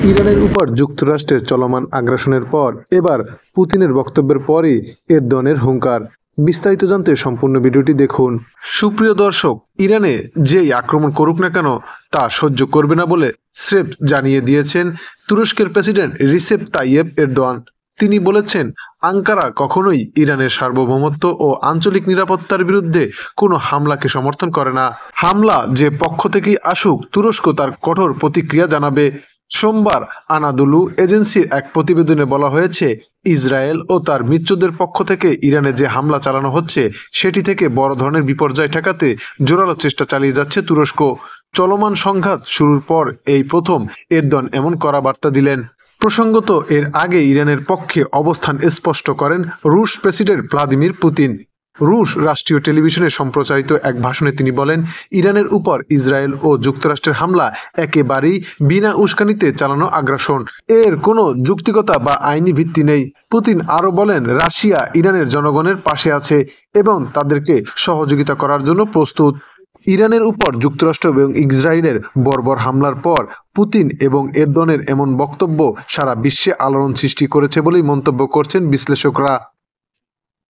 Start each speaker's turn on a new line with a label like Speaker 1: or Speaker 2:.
Speaker 1: ইরানের উপর যুক্তরাষ্ট্রের চলমান আগ্রাসনের পর এবার পুতিনের বক্তব্যের পরই এরদোয়ানের হুঙ্কার। বিস্তারিত জানতে সম্পূর্ণ ভিডিওটি দেখুন। সুপ্রিয় দর্শক, ইরানে যেই আক্রমণ করুক না কেন তা সহ্য করবে না বলে স্রেফ জানিয়ে দিয়েছেন তুরস্কের প্রেসিডেন্ট রিসেপ তাইয়েপ এরদোয়ান। তিনি বলেছেন, আঙ্কারা কখনোই ইরানের সার্বভৌমত্ব ও আঞ্চলিক নিরাপত্তার বিরুদ্ধে কোনো হামলাকে সমর্থন করে না। হামলা যে পক্ষ থেকেই আসুক, তুরস্ক তার কঠোর প্রতিক্রিয়া জানাবে। সোমবার আনাদুলু এজেন্সির এক প্রতিবেদনে বলা হয়েছে, ইসরায়েল ও তার মিত্রদের পক্ষ থেকে ইরানে যে হামলা চালানো হচ্ছে সেটি থেকে বড় ধরনের বিপর্যয় ঠেকাতে জোরালো চেষ্টা চালিয়ে যাচ্ছে তুরস্ক। চলমান সংঘাত শুরুর পর এই প্রথম এরদোয়ান এমন কড়া বার্তা দিলেন। প্রসঙ্গত, এর আগে ইরানের পক্ষে অবস্থান স্পষ্ট করেন রুশ প্রেসিডেন্ট ভ্লাদিমির পুতিন। রুশ রাষ্ট্রীয় টেলিভিশনে সম্প্রচারিত এক ভাষণে তিনি বলেন, ইরানের উপর ইসরায়েল ও যুক্তরাষ্ট্রের হামলা একেবারেই বিনা উস্কানিতে চালানো আগ্রাসন। এর কোনো যুক্তিকতা বা আইনি ভিত্তি নেই। পুতিন আরও বলেন, রাশিয়া ইরানের জনগণের পাশে আছে এবং তাদেরকে সহযোগিতা করার জন্য প্রস্তুত। ইরানের উপর যুক্তরাষ্ট্র এবং ইসরায়েলের বর্বর হামলার পর পুতিন এবং এরদোয়ানের এমন বক্তব্য সারা বিশ্বে আলোড়ন সৃষ্টি করেছে বলেই মন্তব্য করছেন বিশ্লেষকরা।